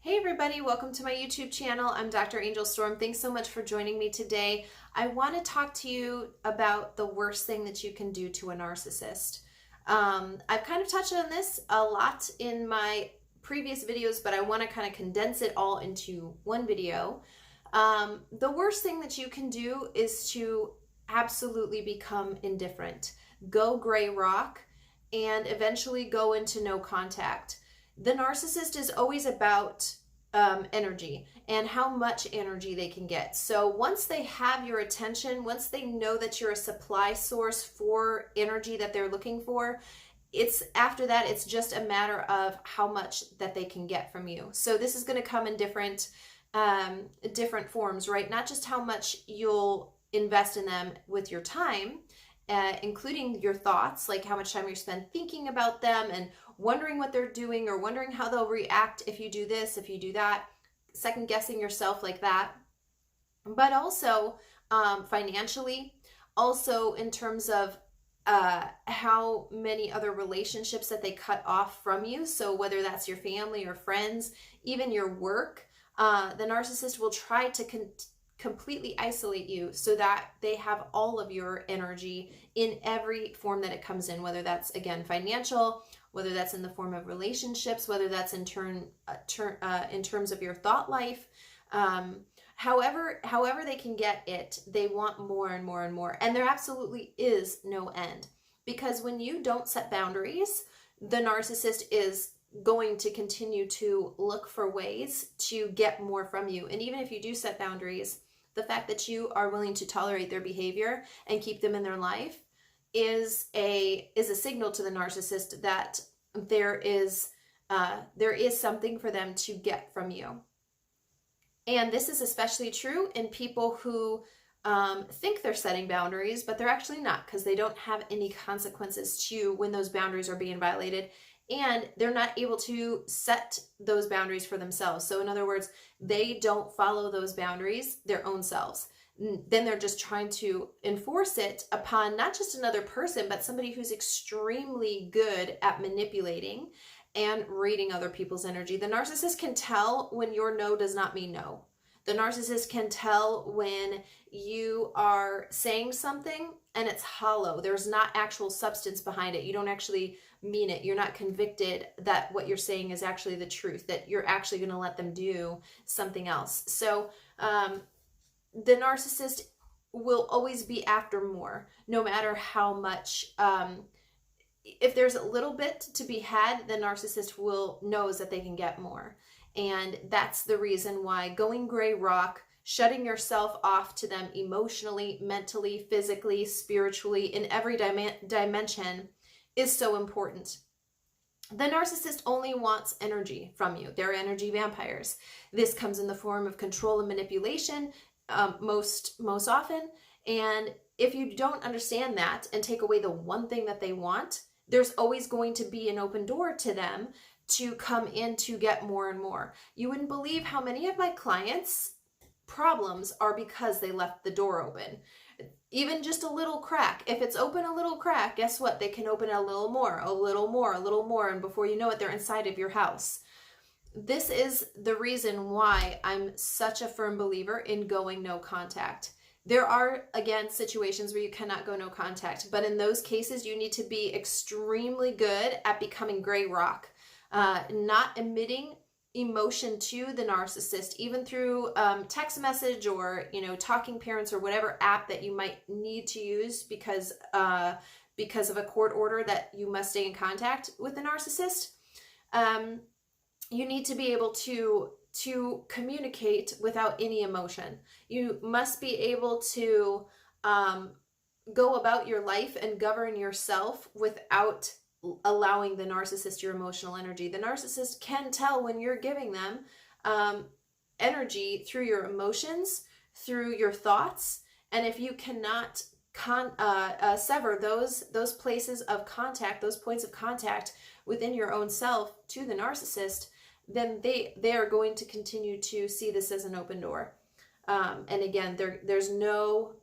Hey everybody, welcome to my YouTube channel. I'm Dr. Angel Storm. Thanks so much for joining me today. I want to talk to you about the worst thing that you can do to a narcissist. I've kind of touched on this a lot in my previous videos, but I want to kind of condense it all into one video. The worst thing that you can do is to absolutely become indifferent, go gray rock, and eventually go into no contact. The narcissist is always about energy and how much energy they can get. So once they have your attention, once they know that you're a supply source for energy that they're looking for, after that, it's just a matter of how much that they can get from you. So this is going to come in different forms, right? Not just how much you'll invest in them with your time, including your thoughts, like how much time you spend thinking about them and wondering what they're doing or wondering how they'll react if you do this, if you do that, second guessing yourself like that. But also financially, also in terms of how many other relationships that they cut off from you. So whether that's your family or friends, even your work, the narcissist will try to completely isolate you so that they have all of your energy in every form that it comes in, whether that's, again, financial, whether that's in the form of relationships, whether that's in terms of your thought life. However they can get it, they want more and more and more. And there absolutely is no end. Because when you don't set boundaries, the narcissist is going to continue to look for ways to get more from you. And even if you do set boundaries, the fact that you are willing to tolerate their behavior and keep them in their life is a signal to the narcissist that there is something for them to get from you. And this is especially true in people who think they're setting boundaries, but they're actually not, because they don't have any consequences to when those boundaries are being violated. And they're not able to set those boundaries for themselves. So in other words, they don't follow those boundaries their own selves. Then they're just trying to enforce it upon not just another person, but somebody who's extremely good at manipulating and reading other people's energy. The narcissist can tell when your no does not mean no. The narcissist can tell when you are saying something and it's hollow. There's not actual substance behind it. You don't actually mean it. You're not convicted that what you're saying is actually the truth, that you're actually going to let them do something else. So the narcissist will always be after more, no matter how much. If there's a little bit to be had, the narcissist knows that they can get more. And that's the reason why going gray rock, shutting yourself off to them emotionally, mentally, physically, spiritually, in every dimension is so important. The narcissist only wants energy from you. They're energy vampires. This comes in the form of control and manipulation most often. And if you don't understand that and take away the one thing that they want, there's always going to be an open door to them to come in to get more and more. You wouldn't believe how many of my clients' problems are because they left the door open. Even just a little crack. If it's open a little crack, guess what? They can open it a little more, a little more, a little more, and before you know it, they're inside of your house. This is the reason why I'm such a firm believer in going no contact. There are, again, situations where you cannot go no contact, but in those cases, you need to be extremely good at becoming gray rock, not emitting emotion to the narcissist, even through text message or talking parents or whatever app that you might need to use because of a court order that you must stay in contact with the narcissist. You need to be able to communicate without any emotion. You must be able to go about your life and govern yourself without allowing the narcissist your emotional energy. The narcissist can tell when you're giving them energy through your emotions, through your thoughts, and if you cannot sever those places of contact, those points of contact within your own self to the narcissist, then they are going to continue to see this as an open door. And again, there's no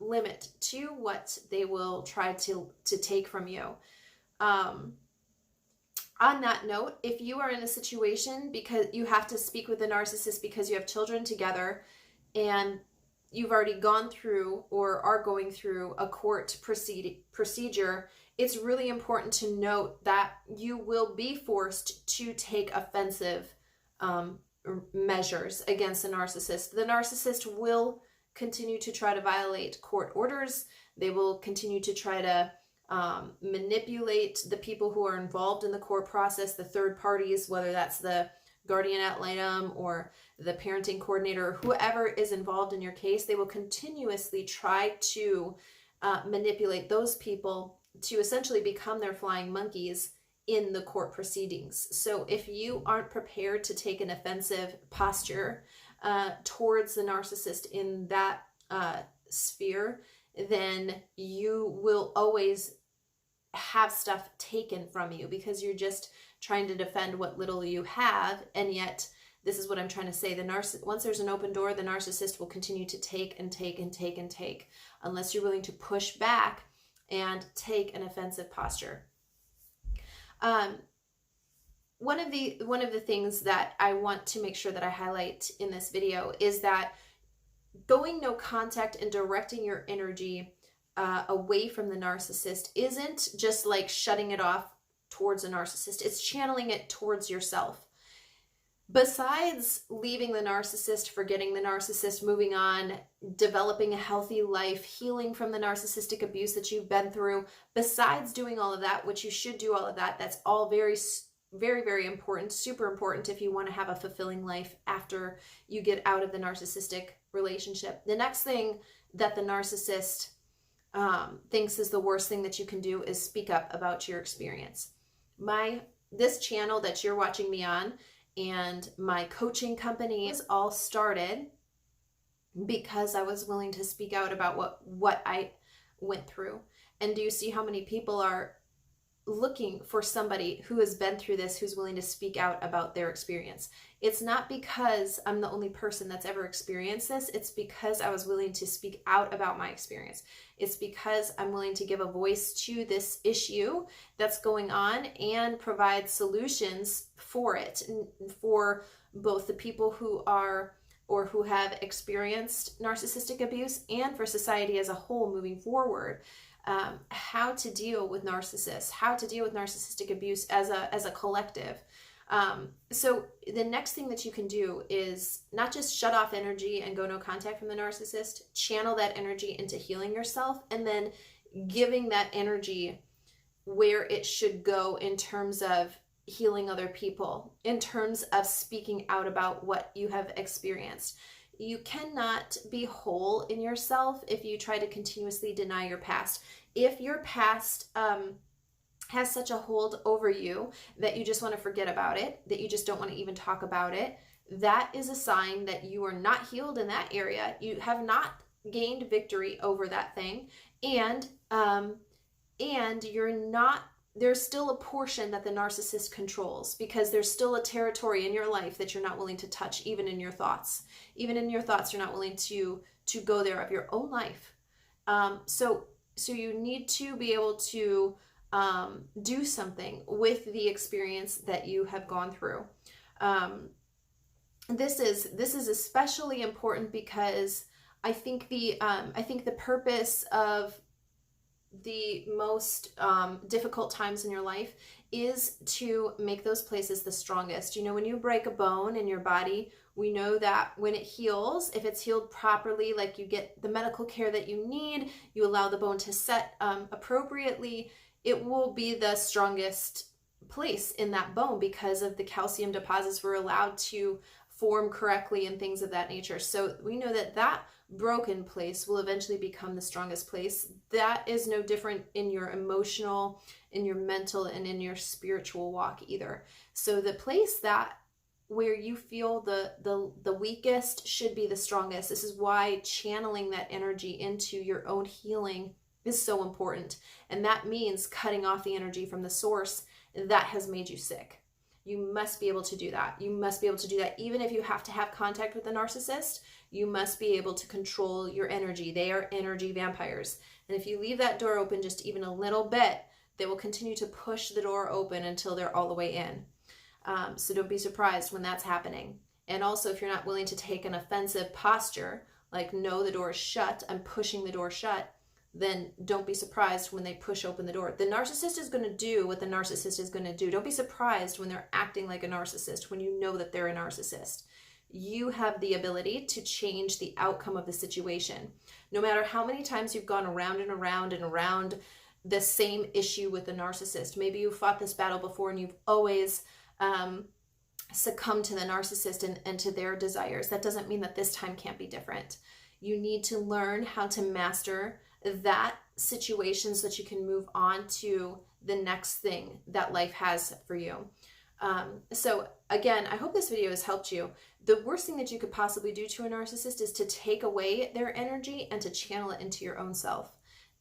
limit to what they will try to take from you. On that note, if you are in a situation because you have to speak with a narcissist because you have children together and you've already gone through or are going through a court procedure, it's really important to note that you will be forced to take offensive measures against a narcissist. The narcissist will continue to try to violate court orders. They will continue to try to manipulate the people who are involved in the court process, the third parties, whether that's the guardian ad litem or the parenting coordinator, whoever is involved in your case. They will continuously try to manipulate those people to essentially become their flying monkeys in the court proceedings. So if you aren't prepared to take an offensive posture towards the narcissist in that sphere, then you will always have stuff taken from you because you're just trying to defend what little you have. And yet, this is what I'm trying to say. Once there's an open door, the narcissist will continue to take and take and take and take unless you're willing to push back and take an offensive posture. One of the things that I want to make sure that I highlight in this video is that going no contact and directing your energy away from the narcissist isn't just like shutting it off towards a narcissist. It's channeling it towards yourself. Besides leaving the narcissist, forgetting the narcissist, moving on, developing a healthy life, healing from the narcissistic abuse that you've been through, besides doing all of that, which you should do all of that, that's all very, very, very important, super important if you want to have a fulfilling life after you get out of the narcissistic relationship. The next thing that the narcissist thinks is the worst thing that you can do is speak up about your experience. This channel that you're watching me on and my coaching company is all started because I was willing to speak out about what I went through. And do you see how many people are looking for somebody who has been through this, who's willing to speak out about their experience? It's not because I'm the only person that's ever experienced this. It's because I was willing to speak out about my experience. It's because I'm willing to give a voice to this issue that's going on and provide solutions for it, and for both the people who are or who have experienced narcissistic abuse and for society as a whole moving forward. How to deal with narcissists, how to deal with narcissistic abuse as a collective. So the next thing that you can do is not just shut off energy and go no contact from the narcissist, channel that energy into healing yourself and then giving that energy where it should go in terms of healing other people, in terms of speaking out about what you have experienced. You cannot be whole in yourself if you try to continuously deny your past. If your past has such a hold over you that you just want to forget about it, that you just don't want to even talk about it, that is a sign that you are not healed in that area. You have not gained victory over that thing, and you're not. There's still a portion that the narcissist controls because there's still a territory in your life that you're not willing to touch, even in your thoughts. Even in your thoughts, you're not willing to go there of your own life. So you need to be able to do something with the experience that you have gone through. This is especially important because I think the purpose of the most difficult times in your life is to make those places the strongest. You know, when you break a bone in your body, we know that when it heals, if it's healed properly, like you get the medical care that you need, you allow the bone to set appropriately, it will be the strongest place in that bone because of the calcium deposits were allowed to form correctly and things of that nature. So we know that that broken place will eventually become the strongest place. That is no different in your emotional, in your mental, and in your spiritual walk either. So the place that where you feel the weakest should be the strongest. This is why channeling that energy into your own healing is so important. And that means cutting off the energy from the source that has made you sick. You must be able to do that. You must be able to do that. Even if you have to have contact with a narcissist, you must be able to control your energy. They are energy vampires. And if you leave that door open just even a little bit, they will continue to push the door open until they're all the way in. So don't be surprised when that's happening. And also, if you're not willing to take an offensive posture, like, no, the door is shut, I'm pushing the door shut, then don't be surprised when they push open the door. The narcissist is going to do what the narcissist is going to do. Don't be surprised when they're acting like a narcissist, when you know that they're a narcissist. You have the ability to change the outcome of the situation. No matter how many times you've gone around and around and around the same issue with the narcissist. Maybe you fought this battle before and you've always succumb to the narcissist and to their desires. That doesn't mean that this time can't be different. You need to learn how to master that situation so that you can move on to the next thing that life has for you. So again, I hope this video has helped you. The worst thing that you could possibly do to a narcissist is to take away their energy and to channel it into your own self,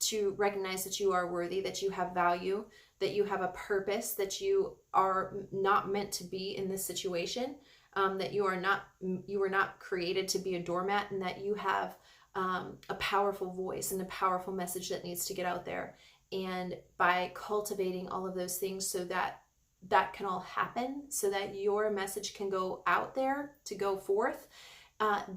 to recognize that you are worthy, that you have value, that you have a purpose, that you are not meant to be in this situation, that you are not created to be a doormat, and that you have a powerful voice and a powerful message that needs to get out there. And by cultivating all of those things so that that can all happen, so that your message can go out there to go forth,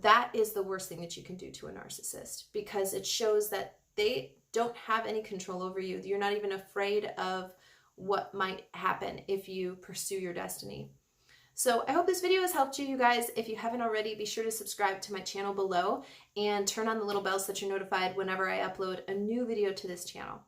that is the worst thing that you can do to a narcissist, because it shows that they don't have any control over you. You're not even afraid of what might happen if you pursue your destiny. So I hope this video has helped you, you guys. If you haven't already, be sure to subscribe to my channel below and turn on the little bell so that you're notified whenever I upload a new video to this channel.